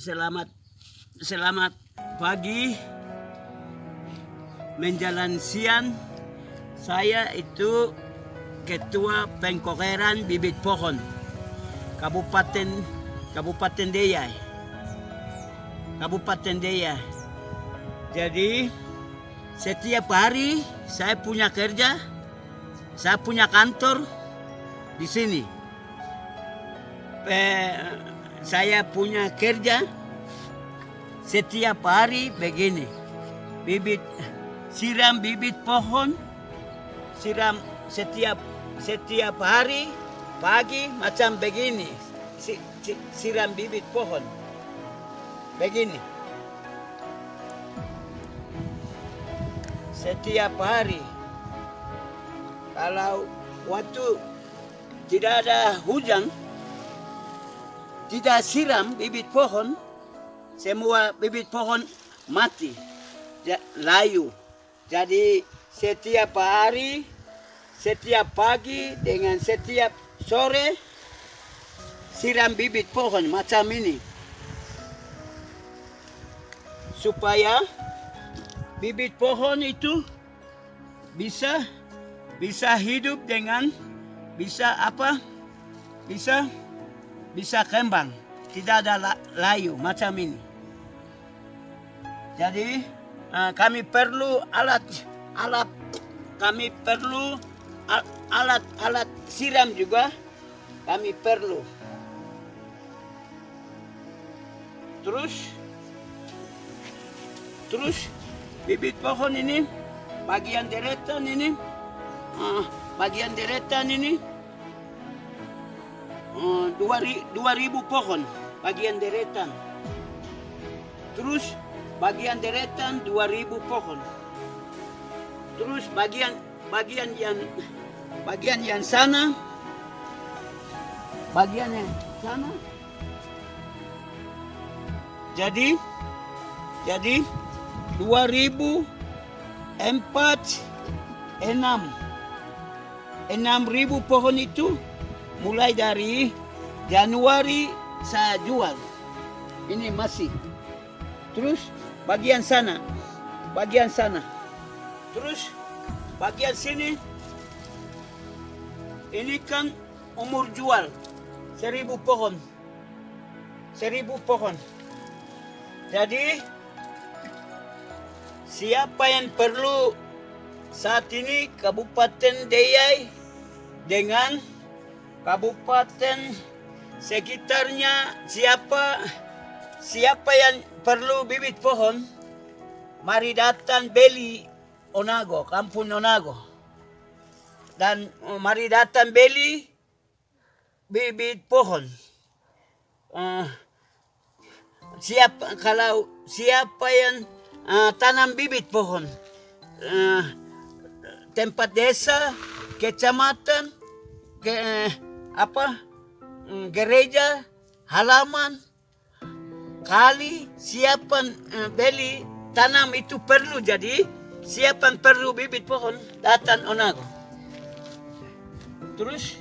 selamat pagi menjelang siang. Saya itu Ketua Pengkokeran Bibit Pohon Kabupaten Deiyai. Jadi setiap hari saya punya kerja, saya punya kantor di sini. Saya punya kerja setiap hari begini. Siram bibit pohon, siram setiap hari pagi macam begini. Siram bibit pohon begini. Setiap hari. Kalau waktu tidak ada hujan, tidak siram bibit pohon, semua bibit pohon mati, layu. Jadi setiap hari, setiap pagi dengan setiap sore siram bibit pohon macam ini. Supaya bibit pohon itu bisa hidup dengan bisa kembang, tidak ada layu macam ini. Jadi kami perlu alat siram juga kami perlu. Terus bibit pohon ini bagian deretan ini 2000 pohon bagian deretan. Terus bagian deretan 2000 pohon. Terus bagian yang sana, Jadi 2000 6.000 pohon itu mulai dari Januari saya jual. Ini masih. Terus bagian sana. Terus bagian sini. Ini kan umur jual 1000 pohon. Jadi siapa yang perlu saat ini Kabupaten Deiyai dengan kabupaten sekitarnya, siapa yang perlu bibit pohon, mari datang beli Onago, Kampung Onago. Dan mari datang beli bibit pohon. Siapa yang tanam bibit pohon, tempat desa, kecamatan, gereja, halaman, kali, siapa beli tanam itu perlu. Jadi siapa perlu bibit pohon datang Onago. Terus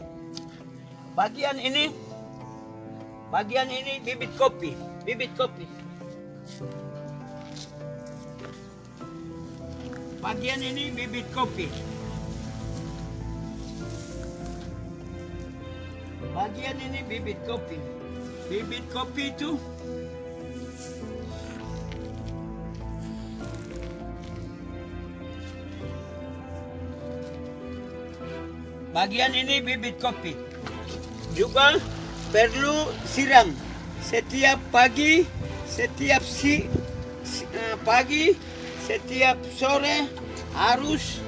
bagian ini bibit kopi. Bagian ini bibit kopi. Bagian ini bibit kopi. Bibit kopi itu bagian ini bibit kopi. Juga perlu siram setiap pagi, setiap sore harus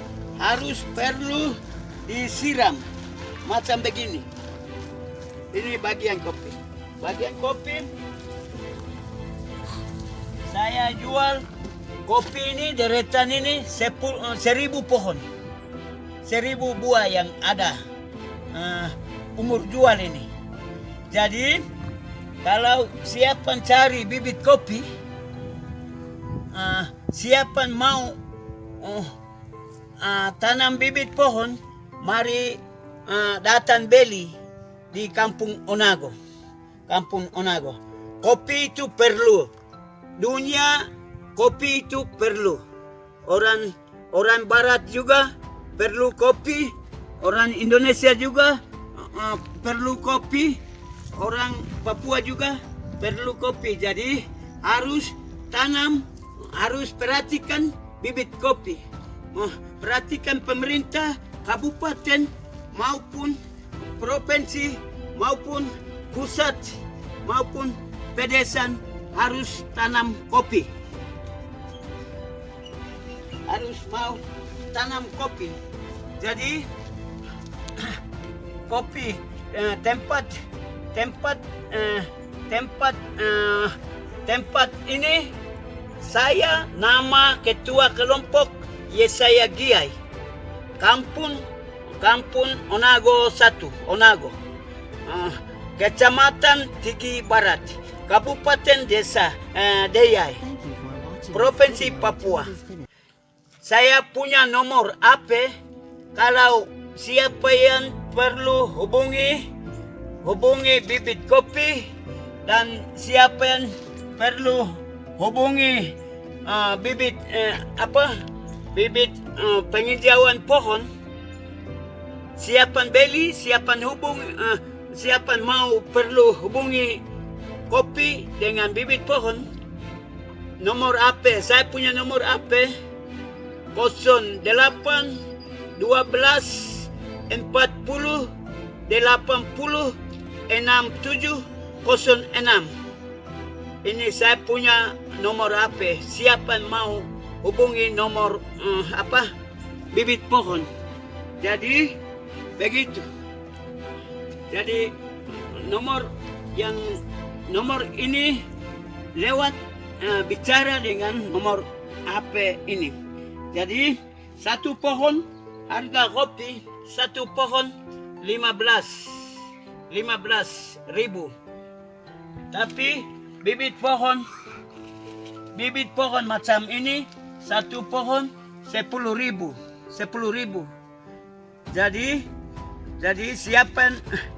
perlu disiram macam begini. Ini bagian kopi. Saya jual kopi ini deretan ini 1000 pohon. 1000 buah yang ada umur jual ini. Jadi kalau siapa cari bibit kopi, siapa mau tanam bibit pohon, mari datang beli di Kampung Onago. kopi itu perlu. Dunia kopi itu perlu. Orang Barat juga perlu kopi. Orang Indonesia juga perlu kopi. Orang Papua juga perlu kopi. Jadi harus tanam, harus perhatikan bibit kopi. Perhatikan pemerintah kabupaten maupun provinsi maupun pusat maupun pedesaan harus tanam kopi. Harus mau tanam kopi. Jadi kopi tempat ini saya nama ketua kelompok Yesaya Giai. Kampung Onago 1, Onago. Kecamatan Tigi Barat, Kabupaten Deyai, Provinsi Papua. Saya punya nomor HP. Kalau siapa yang perlu hubungi bibit kopi, dan siapa yang perlu hubungi bibit penghijauan pohon, siapa beli, siapa mau perlu hubungi kopi dengan bibit pohon. Nomor HP, saya punya nomor HP 08 12 40 80 67 06. Ini saya punya nomor HP. Siapa mau hubungi nomor bibit pohon. Jadi begitu. Jadi nomor ini lewat bicara dengan nomor HP ini. Jadi satu pohon harga kopi, satu pohon 15.000. Tapi bibit pohon macam ini satu pohon 10.000. Jadi siapa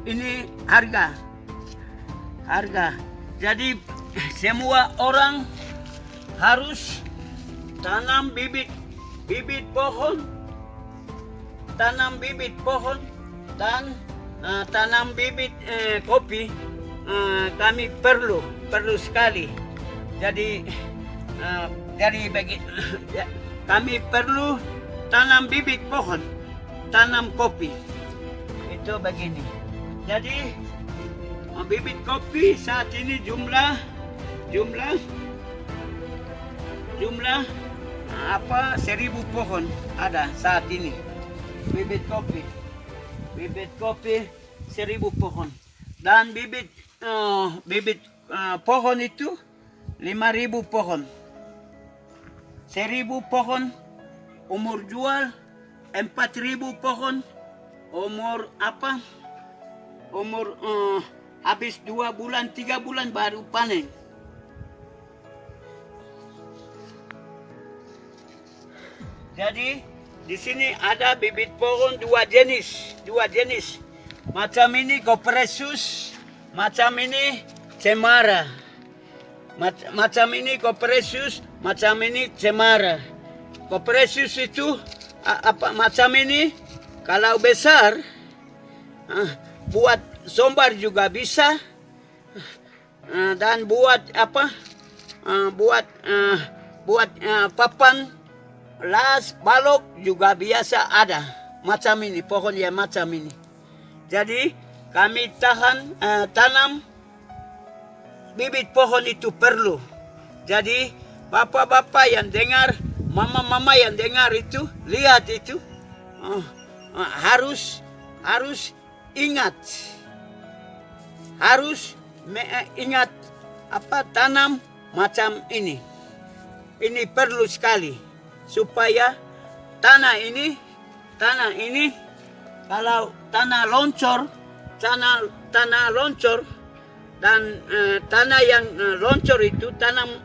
ini harga. Jadi semua orang harus tanam bibit pohon, dan tanam bibit kopi. Kami perlu sekali. Jadi kami perlu tanam bibit pohon, tanam kopi. Itu begini. Jadi bibit kopi saat ini jumlah 1.000 pohon ada saat ini. Bibit kopi 1.000 pohon. Dan bibit pohon itu 5.000 pohon. 1.000 pohon umur jual, 4.000 pohon umur habis 2 bulan 3 bulan baru panen. Jadi di sini ada bibit pohon dua jenis. Macam ini Cupressus, macam ini Cemara. Macam ini Cupressus, macam ini Cemara. Cupressus itu macam ini kalau besar buat sombar juga bisa, dan buat papan las balok juga biasa ada. Macam ini pohon yang macam ini. Jadi kami tanam bibit pohon itu perlu. Jadi bapak-bapak yang dengar, mama-mama yang dengar itu, lihat itu, harus ingat, tanam macam ini. Ini perlu sekali supaya tanah ini kalau tanah loncor dan tanah yang loncor itu tanam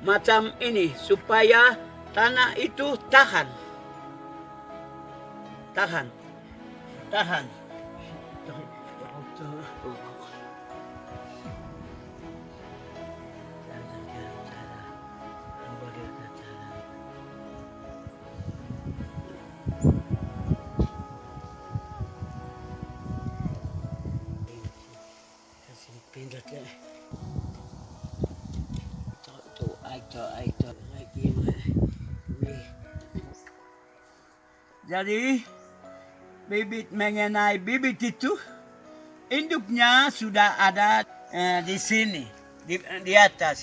macam ini supaya tanah itu tahan. Itu lagi. Jadi bibit mengenai bibit itu induknya sudah ada di sini di atas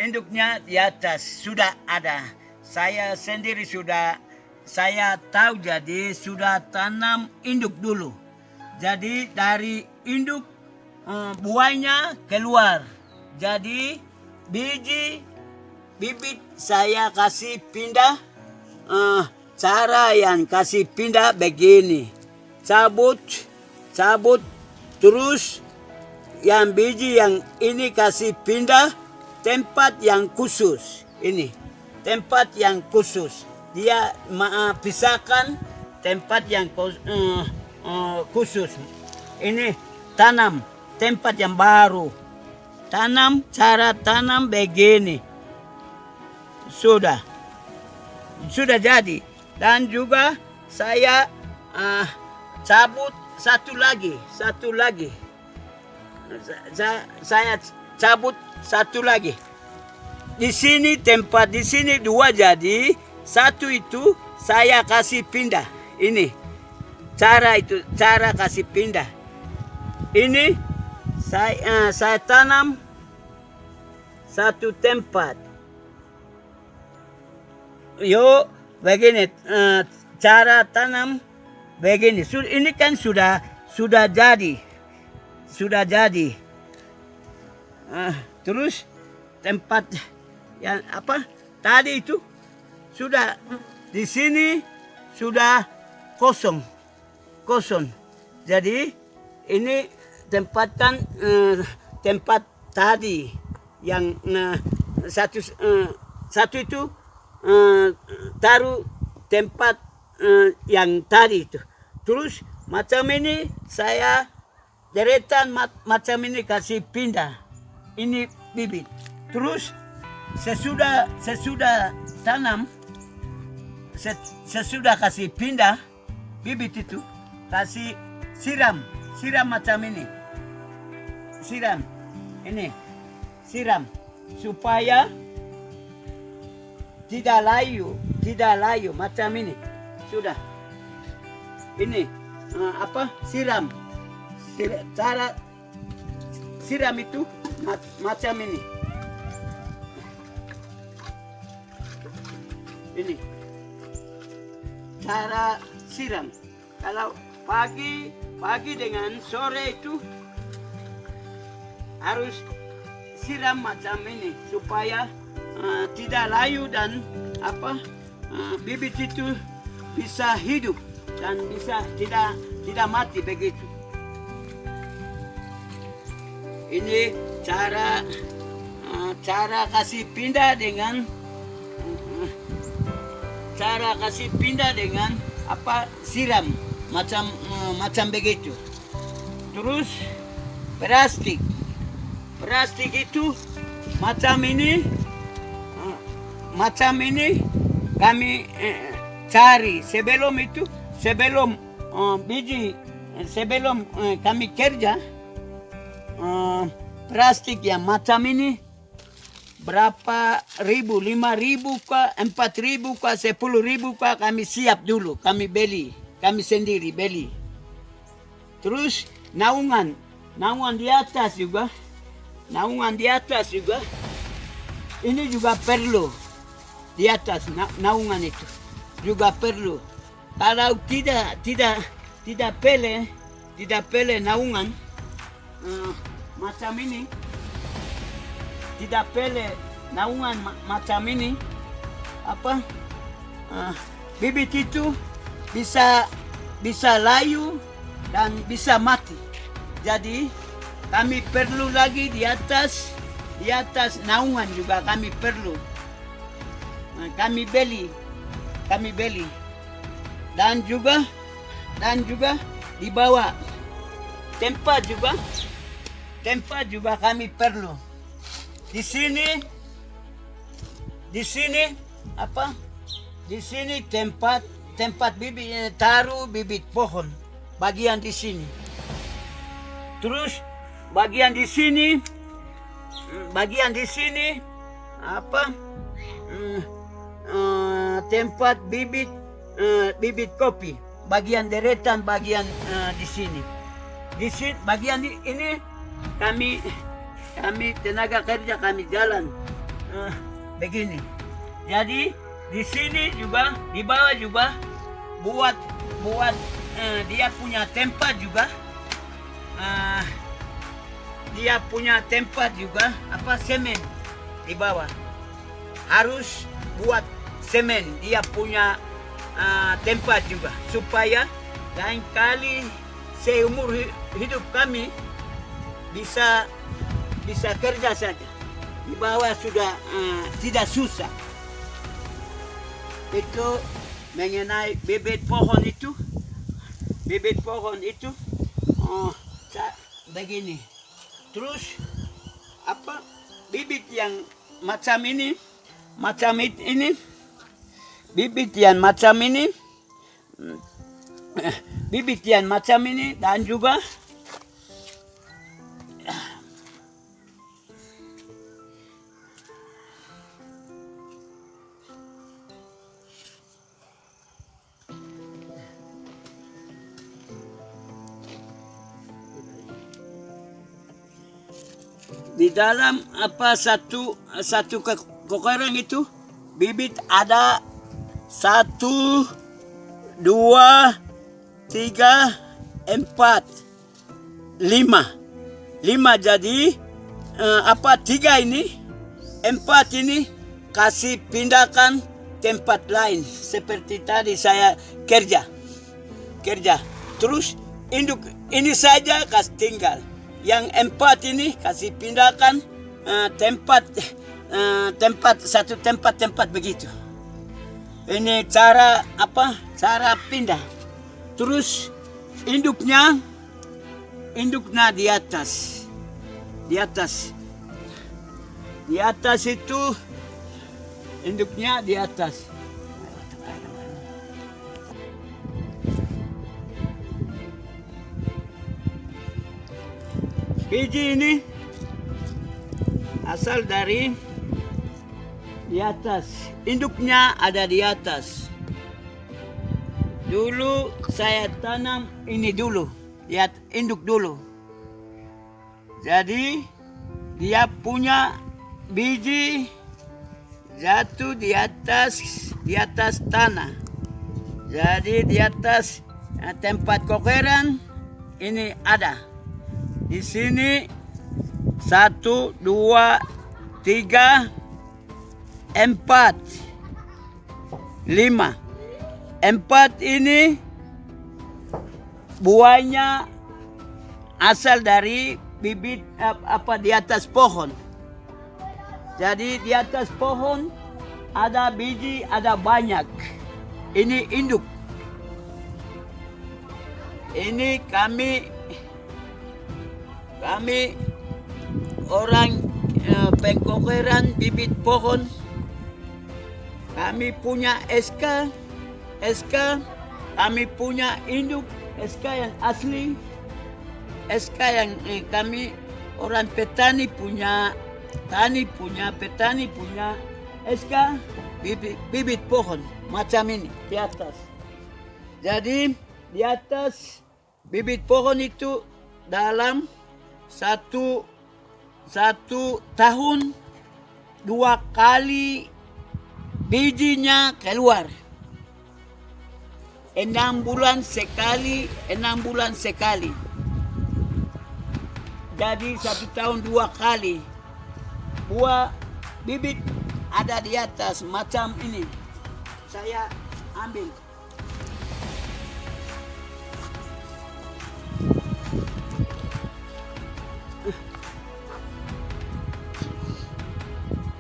induknya di atas sudah ada. Saya sendiri saya tahu, jadi sudah tanam induk dulu. Jadi dari induk buahnya keluar. Jadi bibit saya kasih pindah. Cara yang kasih pindah begini. Cabut terus yang biji yang ini kasih pindah tempat yang khusus. Ini tempat yang khusus. Dia pisahkan tempat yang khusus. Ini tanam tempat yang baru. Cara tanam begini. Sudah jadi. Dan juga saya cabut satu lagi. Saya cabut satu lagi. Di sini dua, jadi satu itu saya kasih pindah. Ini cara kasih pindah. Ini saya tanam satu tempat. Begini cara tanam begini. Ini kan sudah jadi. Terus tempat yang tadi itu sudah di sini sudah kosong. Jadi ini tempatkan tempat tadi yang satu itu taruh tempat yang tadi itu. Terus macam ini saya deretan macam ini kasih pindah. Ini bibit. Terus sesudah tanam, sesudah kasih pindah bibit itu, kasih siram macam ini. Siram supaya tidak layu macam ini. Sudah. Ini siram. Cara siram itu macam ini. Ini cara siram. Kalau pagi dengan sore itu harus siram macam ini supaya tidak layu dan bibit itu bisa hidup dan bisa tidak mati begitu. Ini cara kasih pindah dengan siram macam begitu. Terus plastik itu macam ini kami cari sebelum kami kerja. Plastik yang macam ini berapa ribu, 5.000 kah, 4.000 kah, 10.000 kah, kami siap dulu, kami sendiri beli. Terus naungan di atas juga, ini juga perlu di atas naungan itu juga perlu. Kalau tidak pele naungan macam ini, tidak pele naungan macam ini, bibit itu bisa layu dan bisa mati. Jadi kami perlu lagi di atas naungan juga kami perlu. Kami beli dan juga di bawah tempat juga kami perlu. Di sini tempat bibit, taruh bibit pohon bagian di sini. Terus bagian di sini bagian di sini apa tempat bibit bibit kopi, bagian deretan bagian di sini. Di sini bagian ini kami tenaga kerja, kami jalan begini. Jadi di sini juga, di bawah juga buat dia punya tempat juga. Dia punya tempat juga apa semen di bawah. Harus buat semen, dia punya tempat juga supaya lain kali seumur hidup kami bisa kerja saja. Di bawah sudah tidak susah. Itu mengenai bibit pohon itu. Bibit pohon itu begini. Terus apa bibit yang macam ini, bibit yang macam ini, bibit yang macam ini, dan juga di dalam apa satu kokerang itu bibit ada 1, 2, 3, 4, 5. 5 jadi apa 3 ini, 4 ini kasih pindahkan tempat lain seperti tadi saya kerja. Terus induk ini saja kasih tinggal. Yang 4 ini kasih pindahkan satu tempat begitu. Ini cara apa? Cara pindah. Terus induknya di atas. Di atas itu induknya di atas. Biji ini asal dari di atas. Induknya ada di atas. Dulu saya tanam ini dulu. Lihat induk dulu. Jadi dia punya biji jatuh di atas tanah. Jadi di atas tempat kokeran ini ada. Di sini 1, 2, 3, 4, 5. 4 ini buahnya asal dari bibit apa di atas pohon. Jadi di atas pohon ada biji, ada banyak. Ini induk. Ini kami orang pengkokeran bibit pohon. Kami punya SK, kami punya induk, SK yang asli, SK yang kami orang petani punya petani punya SK bibit pohon macam ini di atas. Jadi di atas bibit pohon itu dalam satu tahun 2 kali bijinya keluar. 6 bulan sekali. Jadi 1 tahun 2 kali. Buah bibit ada di atas macam ini. Saya ambil.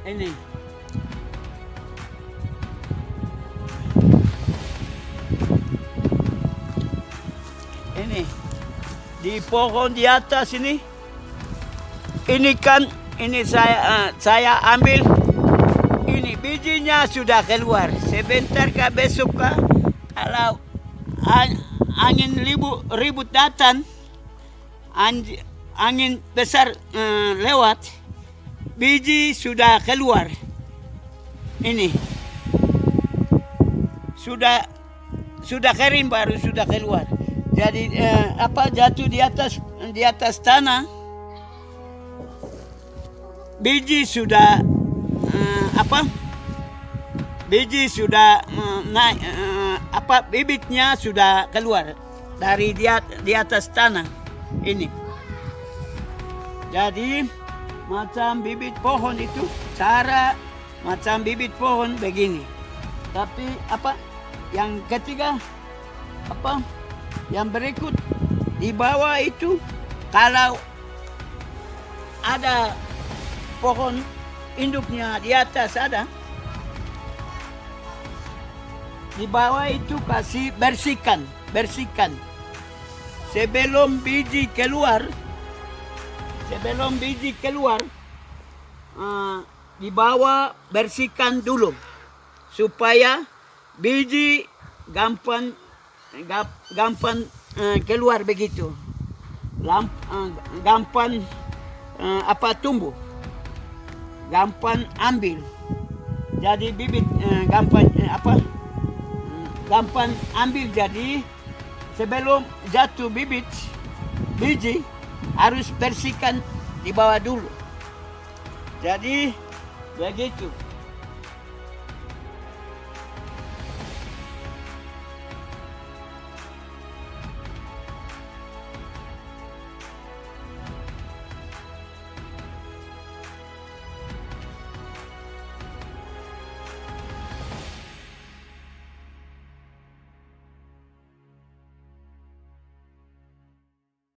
Ini. Ini di pohon di atas ini. Ini kan ini saya ambil. Ini bijinya sudah keluar. Sebentar kah besok kah kalau angin ribut datang, angin besar lewat. biji sudah keluar. Ini sudah kering baru sudah keluar. Jadi jatuh di atas tanah. Biji sudah biji sudah naik, bibitnya sudah keluar dari di atas tanah ini. Jadi macam bibit pohon itu, cara macam bibit pohon begini. Tapi yang ketiga, yang berikut di bawah itu, kalau ada pohon induknya di atas ada, di bawah itu kasih bersihkan sebelum biji keluar. Di bawah bersihkan dulu supaya biji gampang keluar begitu, gampang tumbuh, gampang ambil. Jadi bibit gampang ambil. Jadi sebelum jatuh biji harus bersihkan di bawah dulu. Jadi begitu.